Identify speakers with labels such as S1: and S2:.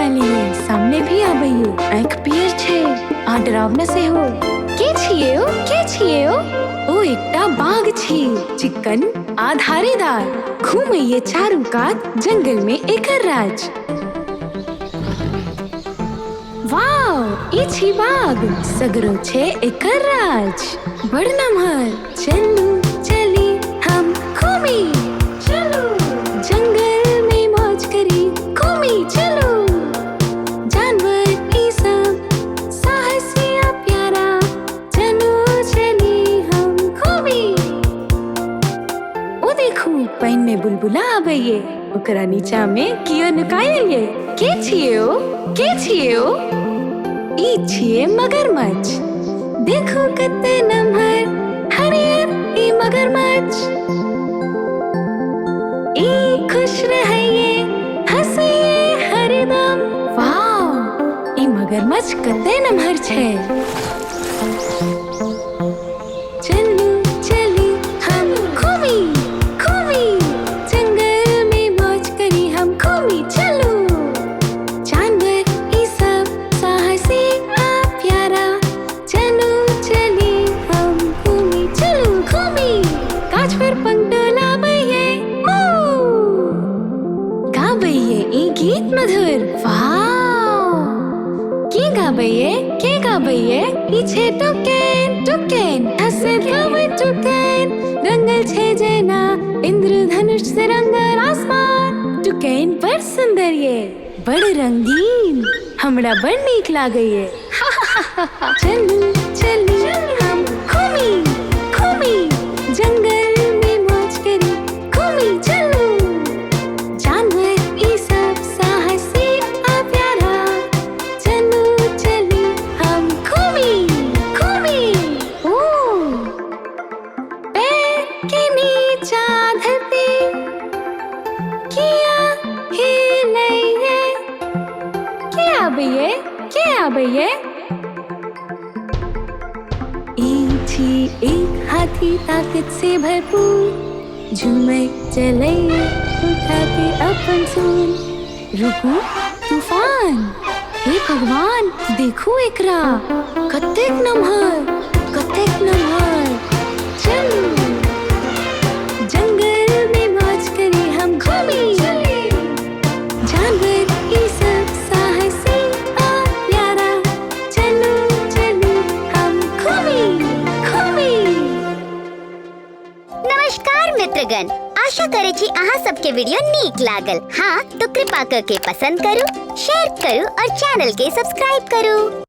S1: डालिए, सामने भी आबैये, आँख पियर छे, आ डरावना से हो। के छिए ओ? के छिए ओ? ओ एकटा बाघ छी, चिक्कन आ धारीदार, घूमैये चारू कात जंगल में एकर राज। वाव, ई छी बाघ, सगरो छे एकर राज। बड़ नम्हर, चलू चली हम घूमी, चलो जंगल में मौज करी, घूमी चलो। जानवर ई सब साहसी आ प्यारा, चलो चली हम घूमी। ओ देखू, पाइन में बुलबुला आबैये, ओकरा नीचा में कियो नुकायल ये। के छिए ओ? के छिए ओ? ई छिए मगरमच्छ, देखो कते नम्हर, हरियर ई मगरमच्छ। ई खुश रहैये, हंसैये हरदम। वाव, ई मगरमच्छ कते नम्हर छे। चलू चली हम घूमी, घूमी जंगल में मौज करी हम घूमी चलो। जानवर ई सब साहसी आ प्यारा, चलो चली हम घूमी, चलो घूमी। गाछ पर पंख डोलाबैये, गाबैये ई गीत मधुर। वाव, के गाबैये? के गाबैये? ई छे टुकेन, टुकेन हंसत गाबै टुकेन, रंगल छे जेना इंद्रधनुष से रंगल आसमान। टुकेन बड़ सुंदर ये, बड़ रंगीन, हमरा बड़ नीक लागैये। चलू चली हम घूमी, घूमी जंगल में मौज करी, घूमी चलो। जानवर ई सब साहसी आ प्यारा, चलो चली हम घूमी, घूमी। ओ पैर के नीचा धरती किया हिलैये। के आबैये? के आबैये? ई छी एक हाथी ताकत से भरपूर, झूमे चलैये उठा के अपन सूंड। रुकू तूफान, हे भगवान, देखू एकरा, कतेक नम्हर, कतेक नम्हर। चलू जंगल में मौज करी हम घूमी, जानवर ई सब साहसी आ प्यारा, चलो चलो हम घूमी, घूमी।
S2: नमस्कार मित्रगण, आशा करे छी अहाँ सबके वीडियो नीक लागल। हाँ तो कृपा करके पसंद करू, शेयर करू और चैनल के सब्सक्राइब करू।